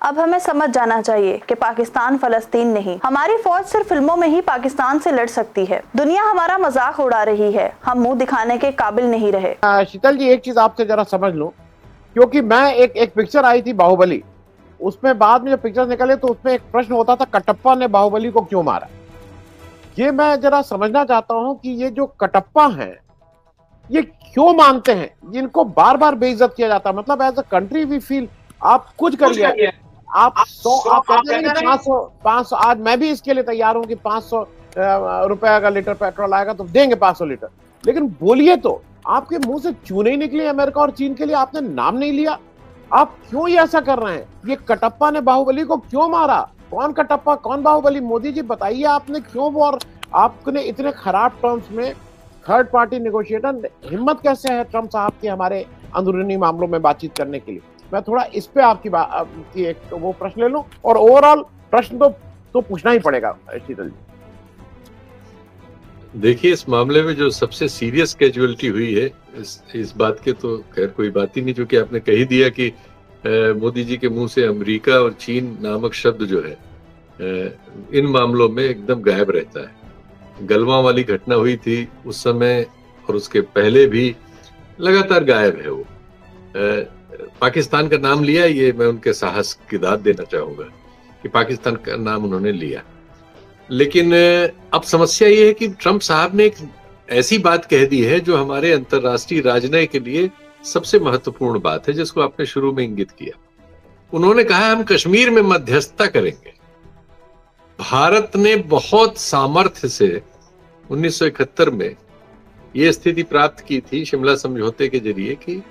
अब हमें समझ जाना चाहिए कि पाकिस्तान फलस्तीन नहीं, हमारी फौज सिर्फ फिल्मों में ही पाकिस्तान से लड़ सकती है। दुनिया हमारा मजाक उड़ा रही है, हम मुंह दिखाने के काबिल नहीं रहे। शीतल जी, एक चीज आपसे जरा समझ लो, क्योंकि मैं एक पिक्चर आई थी बाहुबली, उसमें बाद में जब पिक्चर निकले तो उसमें एक प्रश्न होता था, कटप्पा ने बाहुबली को क्यों मारा। ये मैं जरा समझना चाहता हूं कि ये जो कटप्पा हैं ये क्यों मानते हैं, जिनको बार बार बेइज्जत किया जाता है। मतलब as a country we feel आप कुछ करिए, आप 500 आज मैं भी इसके लिए तैयार हूं कि 500 रुपए का लीटर पेट्रोल आएगा तो देंगे 500 लीटर, लेकिन बोलिए तो आपके मुंह से क्यों नहीं निकली अमेरिका और चीन के लिए आपने नाम नहीं लिया। आप क्यों ये ऐसा कर रहे हैं। ये कटप्पा ने बाहुबली को क्यों मारा, कौन कटप्पा कौन बाहुबली, मोदी जी बताइए आपने क्यों। और आपने इतने खराब टर्म्स में थर्ड पार्टी नेगोशिएटर, हिम्मत कैसे है ट्रम्प साहब की हमारे अंदरूनी मामलों में बातचीत करने के लिए। मैं थोड़ा इस पे आपकी एक वो प्रश्न ले लूं, और ओवरऑल प्रश्न तो पूछना ही पड़ेगा शीतल जी। देखिए, इस मामले में जो सबसे सीरियस कैजुअलिटी हुई है इस बात के तो खैर कोई बात ही नहीं, जो कि आपने कही दिया कि मोदी जी के मुंह से अमेरिका और चीन नामक शब्द जो है इन मामलों में एकदम गायब रहता है। गलवां वाली घटना हुई थी उस समय और उसके पहले भी लगातार गायब है वो। पाकिस्तान का नाम लिया, ये मैं उनके साहस की दाद देना चाहूंगा कि पाकिस्तान का नाम उन्होंने लिया। लेकिन अब समस्या ये है कि ट्रंप साहब ने एक ऐसी बात कह दी है जो हमारे अंतर्राष्ट्रीय राजनय के लिए सबसे महत्वपूर्ण बात है, जिसको आपने शुरू में इंगित किया। उन्होंने कहा हम कश्मीर में मध्यस्थता करेंगे। भारत ने बहुत सामर्थ्य से 1971 में यह स्थिति प्राप्त की थी शिमला समझौते के जरिए कि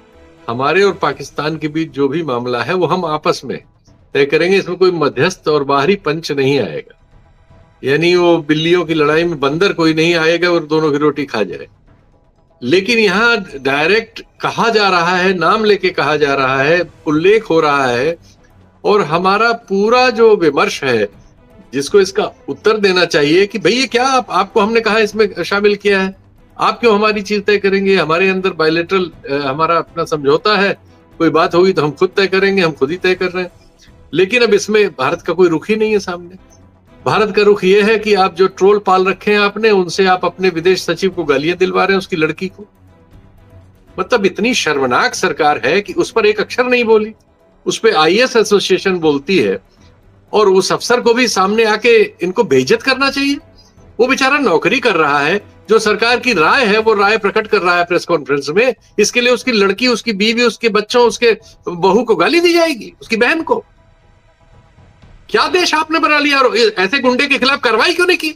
हमारे और पाकिस्तान के बीच जो भी मामला है वो हम आपस में तय करेंगे, इसमें कोई मध्यस्थ और बाहरी पंच नहीं आएगा। यानी वो बिल्लियों की लड़ाई में बंदर कोई नहीं आएगा और दोनों की रोटी खा जाए। लेकिन यहां डायरेक्ट कहा जा रहा है, नाम लेके कहा जा रहा है, उल्लेख हो रहा है, और हमारा पूरा जो विमर्श है जिसको इसका उत्तर देना चाहिए कि भई ये क्या आपको हमने कहा इसमें शामिल किया है, आप क्यों हमारी चीज तय करेंगे। हमारे अंदर बायलैटरल हमारा अपना समझौता है, कोई बात होगी तो हम खुद तय करेंगे, हम खुद ही तय कर रहे हैं। लेकिन अब इसमें भारत का कोई रुख ही नहीं है सामने। भारत का रुख ये है कि आप जो ट्रोल पाल रखे हैं आपने, उनसे आप अपने विदेश सचिव को गालियां दिलवा रहे हैं, उसकी लड़की को। मतलब इतनी शर्मनाक सरकार है कि उस पर एक अक्षर नहीं बोली। उस पर आईएएस एसोसिएशन बोलती है और उस अफसर को भी सामने आके इनको बेइज्जत करना चाहिए। वो बेचारा नौकरी कर रहा है, जो सरकार की राय है वो राय प्रकट कर रहा है प्रेस कॉन्फ्रेंस में। इसके लिए उसकी लड़की, उसकी बीवी, उसके बच्चों, उसके बहू को गाली दी जाएगी, उसकी बहन को। क्या देश आपने बना लिया। ऐसे गुंडे के खिलाफ कार्रवाई क्यों नहीं की।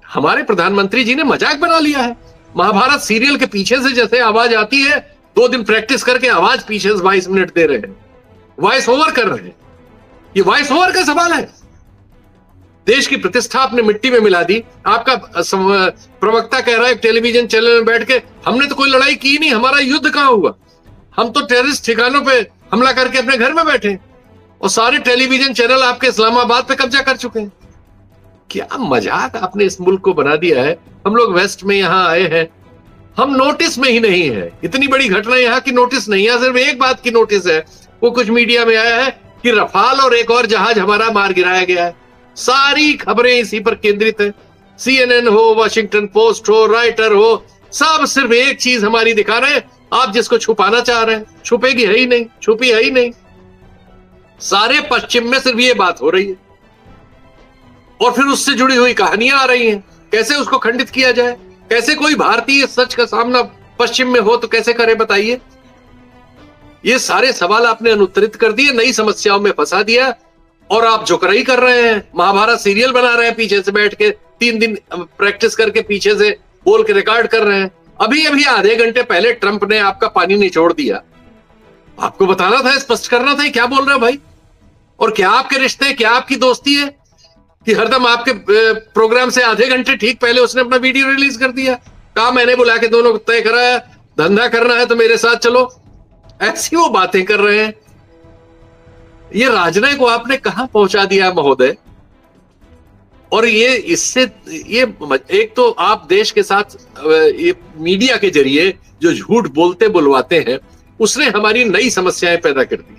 हमारे प्रधानमंत्री जी ने मजाक बना लिया है। महाभारत सीरियल के पीछे से जैसे आवाज आती है, 2 दिन प्रैक्टिस करके आवाज पीछे से 22 मिनट दे रहे हैं, वॉइस ओवर कर रहे हैं। ये वॉइस ओवर का सवाल है। देश की प्रतिष्ठा आपने मिट्टी में मिला दी। आपका प्रवक्ता कह रहा है टेलीविजन चैनल में बैठ के, हमने तो कोई लड़ाई की नहीं, हमारा युद्ध कहां हुआ, हम तो टेररिस्ट ठिकानों पे हमला करके अपने घर में बैठे, और सारे टेलीविजन चैनल आपके इस्लामाबाद पे कब्जा कर चुके हैं। क्या मजाक आपने इस मुल्क को बना दिया है। हम लोग वेस्ट में यहां आए हैं, हम नोटिस में ही नहीं है। इतनी बड़ी घटना यहां की नोटिस नहीं है। सिर्फ एक बात की नोटिस है, वो कुछ मीडिया में आया है कि रफाल और एक और जहाज हमारा मार गिराया गया है। सारी खबरें इसी पर केंद्रित है। CNN हो, वॉशिंगटन पोस्ट हो, राइटर हो, सब सिर्फ एक चीज हमारी दिखा रहे हैं, आप जिसको छुपाना चाह रहे हैं। छुपेगी है ही नहीं, छुपी है ही नहीं। सारे पश्चिम में सिर्फ ये बात हो रही है, और फिर उससे जुड़ी हुई कहानियां आ रही हैं। कैसे उसको खंडित किया जाए, कैसे कोई भारतीय सच का सामना पश्चिम में हो तो कैसे करे, बताइए। ये सारे सवाल आपने अनुत्तरित कर दिए, नई समस्याओं में फंसा दिया, और आप जुकराई कर रहे हैं। महाभारत सीरियल बना रहे हैं पीछे से बैठ के, 3 दिन प्रैक्टिस करके पीछे से बोल के रिकॉर्ड कर रहे हैं। अभी आधे घंटे पहले ट्रंप ने आपका पानी निचोड़ दिया। आपको बताना था, स्पष्ट करना था क्या बोल रहे हो भाई, और क्या आपके रिश्ते, क्या आपकी दोस्ती है कि हरदम आपके प्रोग्राम से आधे घंटे ठीक पहले उसने अपना वीडियो रिलीज कर दिया। कहा मैंने बुला के दोनों को तय कराया, धंधा करना है तो मेरे साथ चलो। ऐसी वो बातें कर रहे हैं। ये राजनय को आपने कहां पहुंचा दिया महोदय। और ये इससे ये एक तो आप देश के साथ ये मीडिया के जरिए जो झूठ बोलते बुलवाते हैं, उसने हमारी नई समस्याएं पैदा कर दी।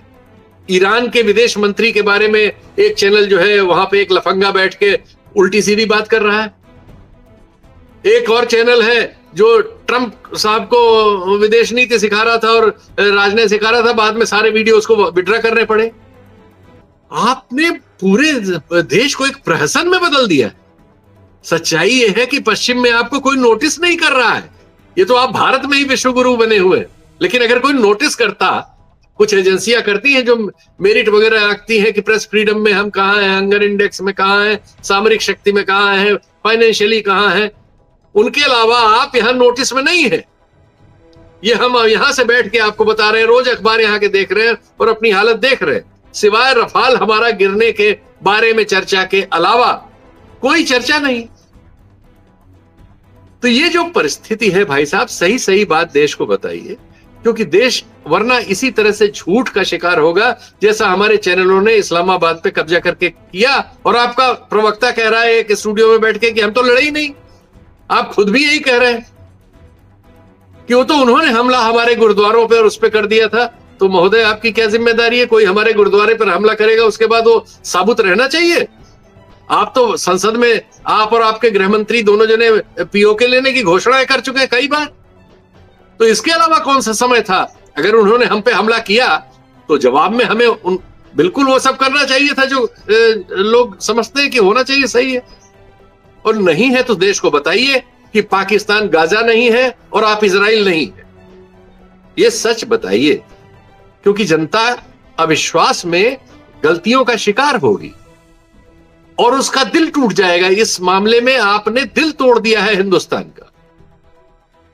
ईरान के विदेश मंत्री के बारे में एक चैनल जो है वहां पे एक लफंगा बैठ के उल्टी सीधी बात कर रहा है। एक और चैनल है जो ट्रंप साहब को विदेश नीति सिखा रहा था और राजनीति सिखा रहा था, बाद में सारे वीडियो उसको विड्रा करने पड़े। आपने पूरे देश को एक प्रहसन में बदल दिया। सच्चाई यह है कि पश्चिम में आपको कोई नोटिस नहीं कर रहा है। ये तो आप भारत में ही विश्वगुरु बने हुए, लेकिन अगर कोई नोटिस करता, कुछ एजेंसियां करती हैं जो मेरिट वगैरह रखती हैं कि प्रेस फ्रीडम में हम कहां हैं, हंगर इंडेक्स में कहां हैं, सामरिक शक्ति में कहां हैं, फाइनेंशियली कहां हैं, उनके अलावा आप यहां नोटिस में नहीं है। ये हम यहां से बैठ के आपको बता रहे हैं, रोज अखबार यहां के देख रहे हैं और अपनी हालत देख रहे हैं। सिवाय रफाल हमारा गिरने के बारे में चर्चा के अलावा कोई चर्चा नहीं। तो ये जो परिस्थिति है भाई साहब, सही सही बात देश को बताइए, क्योंकि देश वरना इसी तरह से झूठ का शिकार होगा जैसा हमारे चैनलों ने इस्लामाबाद पे कब्जा करके किया। और आपका प्रवक्ता कह रहा है एक स्टूडियो में बैठ के कि हम तो लड़े ही नहीं। आप खुद भी यही कह रहे हैं कि वो तो उन्होंने हमला हमारे गुरुद्वारों पे और उस पे कर दिया था। तो महोदय आपकी क्या जिम्मेदारी है? कोई हमारे गुरुद्वारे पर हमला करेगा उसके बाद वो साबुत रहना चाहिए? आप तो संसद में आप और आपके गृह मंत्री दोनों जने पीओके लेने की घोषणाएं कर चुके हैं कई बार। तो इसके अलावा कौन सा समय था? अगर उन्होंने हम पे हमला किया तो जवाब में हमें बिल्कुल वो सब करना चाहिए था जो लोग समझते हैं कि होना चाहिए, सही है। और नहीं है तो देश को बताइए कि पाकिस्तान गाजा नहीं है और आप इजराइल नहीं है। ये सच बताइए, क्योंकि जनता अविश्वास में गलतियों का शिकार होगी और उसका दिल टूट जाएगा। इस मामले में आपने दिल तोड़ दिया है हिंदुस्तान का।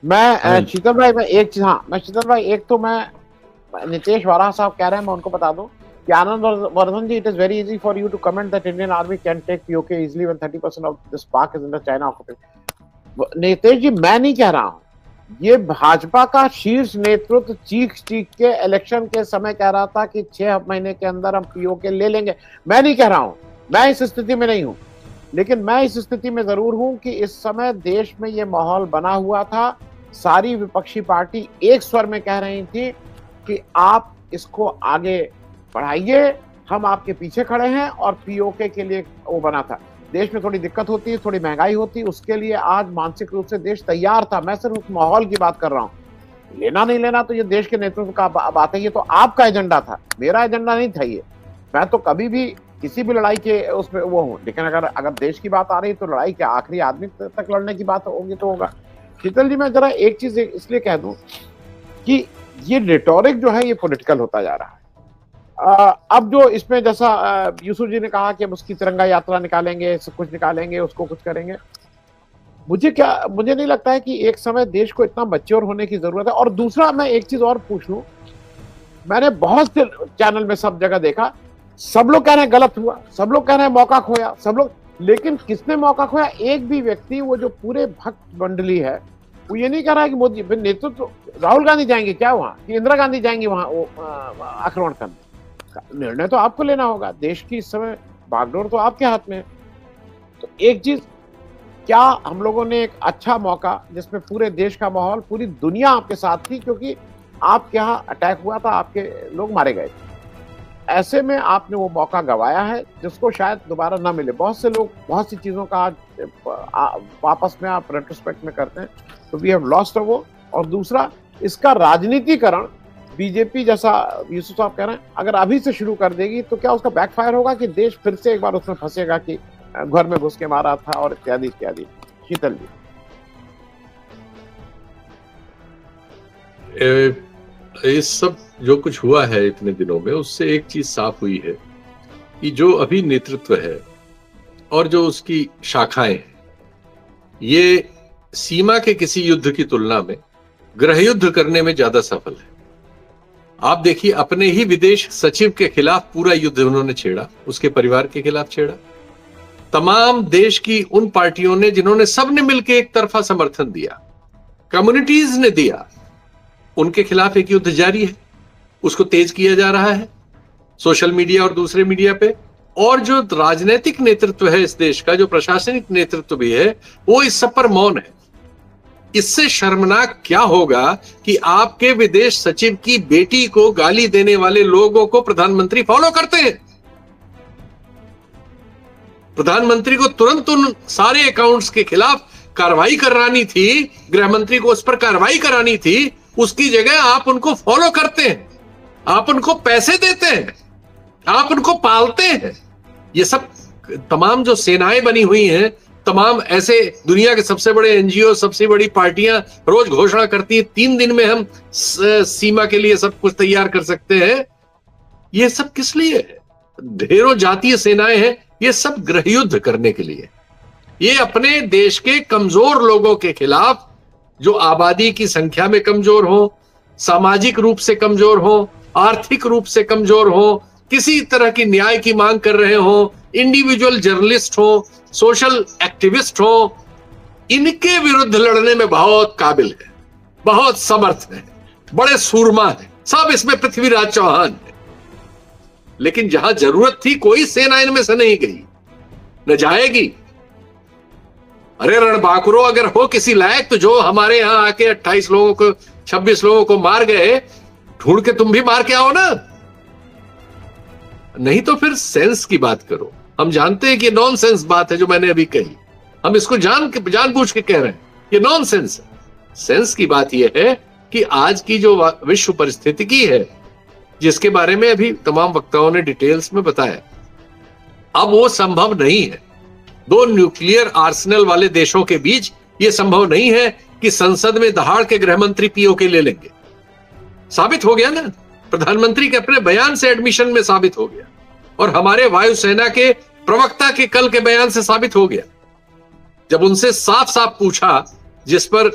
मैं शीतल भाई, मैं एक चीज, हाँ मैं शीतल भाई, एक तो मैं नितेश वारा साहब कह रहे हैं, मैं उनको बता दूं कि Anand Vardhan ji, it is very easy for you to comment that Indian army can take PoK easily when 30% of this Pak is under China occupation. Nitesh ji, मैं नहीं कह रहा हूं, ये भाजपा का शीर्ष नेतृत्व चीख चीख के इलेक्शन के समय कह रहा था कि 6 महीने के अंदर हम पीओके ले लेंगे। मैं नहीं कह रहा हूं, मैं इस स्थिति में नहीं हूं, लेकिन मैं इस स्थिति में जरूर हूं कि इस समय देश में ये माहौल बना हुआ था। सारी विपक्षी पार्टी एक स्वर में कह रही थी कि आप इसको आगे बढ़ाइए, हम आपके पीछे खड़े हैं। और पीओके के लिए वो बना था। देश में थोड़ी दिक्कत होती है, थोड़ी महंगाई होती है, उसके लिए आज मानसिक रूप से देश तैयार था। मैं सिर्फ उस माहौल की बात कर रहा हूँ। लेना नहीं लेना तो ये देश के नेतृत्व का बात है। ये तो आपका एजेंडा था, मेरा एजेंडा नहीं था ये। मैं तो कभी भी किसी भी लड़ाई के उसमें वो हूँ, लेकिन अगर देश की बात आ रही तो लड़ाई के आखिरी आदमी तक लड़ने की बात होगी तो होगा। शीतल जी, मैं जरा एक चीज इसलिए कह दूं कि ये रिटोरिक जो है ये पॉलिटिकल होता जा रहा है। अब जो इसमें जैसा यूसुफ जी ने कहा कि हम उसकी तिरंगा यात्रा निकालेंगे, सब कुछ निकालेंगे, उसको कुछ करेंगे, मुझे नहीं लगता है कि एक समय देश को इतना मैच्योर होने की जरूरत है। और दूसरा, मैं एक चीज और पूछ लूं, मैंने बहुत से चैनल में सब जगह देखा, सब लोग कह रहे हैं गलत हुआ, सब लोग कह रहे हैं मौका खोया, सब लोग, लेकिन किसने मौका खोया? एक भी व्यक्ति, वो जो पूरे भक्त मंडली है, वो ये नहीं कह रहा है कि मोदी नेतृत्व, राहुल गांधी जाएंगे क्या वहां, कि इंदिरा गांधी जाएंगी वहां आक्रमण करने? निर्णय तो आपको लेना होगा। देश की इस समय बागडोर तो आपके हाथ में है। तो एक चीज, क्या हम लोगों ने एक अच्छा मौका, जिसमें पूरे देश का माहौल, पूरी दुनिया आपके साथ थी, क्योंकि आपके यहाँ अटैक हुआ था, आपके लोग मारे गए थे। ऐसे में आपने वो मौका गंवाया है जिसको शायद दोबारा ना मिले। बहुत से लोग बहुत सी चीजों का वापस में आप रेट्रोस्पेक्ट में करते हैं, तो वी हैव लॉस्ट वो। और दूसरा, इसका राजनीतिकरण बीजेपी, जैसा यूसुफ साहब कह रहे हैं, अगर अभी से शुरू कर देगी तो क्या उसका बैकफायर होगा कि देश फिर से एक बार उसमें फंसेगा कि घर में घुस के मारा था और इत्यादि इत्यादि। शीतल जी, इस सब जो कुछ हुआ है इतने दिनों में, उससे एक चीज साफ हुई है कि जो अभी नेतृत्व है और जो उसकी शाखाएं हैं, ये सीमा के किसी युद्ध की तुलना में गृह युद्ध करने में ज्यादा सफल है। आप देखिए, अपने ही विदेश सचिव के खिलाफ पूरा युद्ध उन्होंने छेड़ा, उसके परिवार के खिलाफ छेड़ा। तमाम देश की उन पार्टियों ने जिन्होंने सबने मिलकर एक तरफा समर्थन दिया, कम्युनिटीज ने दिया, उनके खिलाफ एक युद्ध जारी है, उसको तेज किया जा रहा है सोशल मीडिया और दूसरे मीडिया पे। और जो राजनीतिक नेतृत्व है इस देश का, जो प्रशासनिक नेतृत्व भी है, वो इस सब पर मौन है। इससे शर्मनाक क्या होगा कि आपके विदेश सचिव की बेटी को गाली देने वाले लोगों को प्रधानमंत्री फॉलो करते हैं। प्रधानमंत्री को तुरंत उन सारे अकाउंट्स के खिलाफ कार्रवाई करानी थी, गृह मंत्री को उस पर कार्रवाई करानी थी, उसकी जगह आप उनको फॉलो करते हैं, आप उनको पैसे देते हैं, आप उनको पालते हैं। ये सब तमाम जो सेनाएं बनी हुई हैं, तमाम ऐसे दुनिया के सबसे बड़े एनजीओ, सबसे बड़ी पार्टियां रोज घोषणा करती हैं 3 दिन में हम सीमा के लिए सब कुछ तैयार कर सकते हैं। ये सब किस लिए है? ढेरों जातीय सेनाएं हैं, ये सब गृह युद्ध करने के लिए। ये अपने देश के कमजोर लोगों के खिलाफ, जो आबादी की संख्या में कमजोर हो, सामाजिक रूप से कमजोर हो, आर्थिक रूप से कमजोर हो, किसी तरह की न्याय की मांग कर रहे हो, इंडिविजुअल जर्नलिस्ट हो, सोशल एक्टिविस्ट हो, इनके विरुद्ध लड़ने में बहुत काबिल है, बहुत समर्थ है, बड़े सूरमा है, सब इसमें पृथ्वीराज चौहान है। लेकिन जहां जरूरत थी कोई सेना इनमें से नहीं गई, न जाएगी। अरे रणबांकुरो अगर हो किसी लायक तो जो हमारे यहां आके 28 लोगों को 26 लोगों को मार गए, ढूंढ के तुम भी मार के आओ ना। नहीं तो फिर सेंस की बात करो। हम जानते हैं कि नॉनसेंस बात है जो मैंने अभी कही, हम इसको जानबूझ के कह रहे हैं, ये नॉनसेंस है। सेंस की बात यह है कि आज की जो विश्व परिस्थिति है, जिसके बारे में अभी तमाम वक्ताओं ने डिटेल्स में बताया, अब वो संभव नहीं है। 2 न्यूक्लियर आर्सेनल वाले देशों के बीच यह संभव नहीं है कि संसद में दहाड़ के गृह मंत्री पीओके ले लेंगे। साबित हो गया ना, प्रधानमंत्री के अपने बयान से एडमिशन में साबित हो गया, और हमारे वायुसेना के प्रवक्ता के कल के बयान से साबित हो गया। जब उनसे साफ साफ पूछा, जिस पर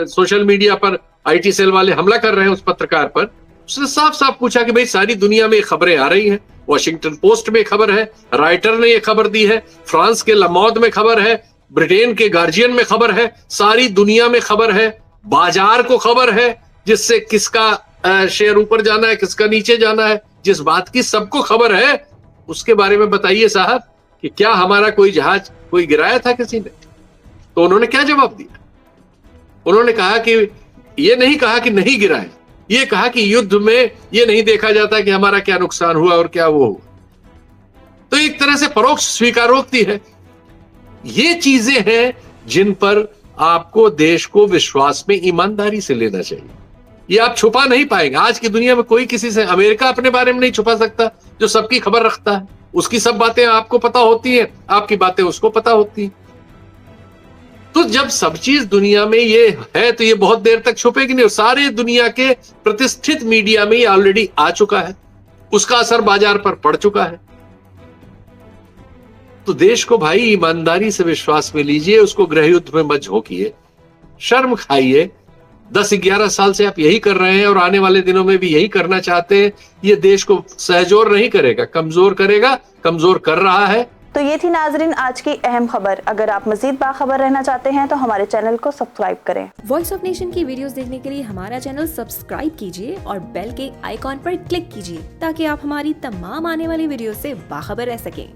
सोशल मीडिया पर आईटी सेल वाले हमला कर रहे हैं उस पत्रकार पर, उसने साफ साफ पूछा कि भाई सारी दुनिया में खबरें आ रही हैं, वॉशिंगटन पोस्ट में खबर है, राइटर ने यह खबर दी है, फ्रांस के लमौद में खबर है, ब्रिटेन के गार्जियन में खबर है, सारी दुनिया में खबर है, बाजार को खबर है, जिससे किसका शेयर ऊपर जाना है, किसका नीचे जाना है, जिस बात की सबको खबर है, उसके बारे में बताइए साहब कि क्या हमारा कोई जहाज कोई गिराया था किसी ने? तो उन्होंने क्या जवाब दिया? उन्होंने कहा कि ये नहीं कहा कि नहीं गिराया, ये कहा कि युद्ध में ये नहीं देखा जाता कि हमारा क्या नुकसान हुआ और क्या वो हुआ। तो एक तरह से परोक्ष स्वीकारोक्ति है। ये चीजें हैं जिन पर आपको देश को विश्वास में ईमानदारी से लेना चाहिए। ये आप छुपा नहीं पाएंगे। आज की दुनिया में कोई किसी से, अमेरिका अपने बारे में नहीं छुपा सकता जो सबकी खबर रखता है। उसकी सब बातें आपको पता होती हैं, आपकी बातें उसको पता होती हैं। तो जब सब चीज दुनिया में ये है तो ये बहुत देर तक छुपेगी नहीं, और सारे दुनिया के प्रतिष्ठित मीडिया में ये ऑलरेडी आ चुका है, उसका असर बाजार पर पड़ चुका है। तो देश को भाई ईमानदारी से विश्वास में लीजिए, उसको गृह युद्ध में मत झोंकिए, शर्म खाइए। 10-11 साल से आप यही कर रहे हैं और आने वाले दिनों में भी यही करना चाहते हैं। ये देश को सहजोर नहीं करेगा, कमजोर करेगा, कमजोर कर रहा है। तो ये थी नाजरीन आज की अहम खबर। अगर आप मजीद बाखबर रहना चाहते हैं तो हमारे चैनल को सब्सक्राइब करें। वॉइस ऑफ नेशन की वीडियोस देखने के लिए हमारा चैनल सब्सक्राइब कीजिए और बेल के आइकॉन पर क्लिक कीजिए ताकि आप हमारी तमाम आने वाली वीडियो से बाखबर रह सकें।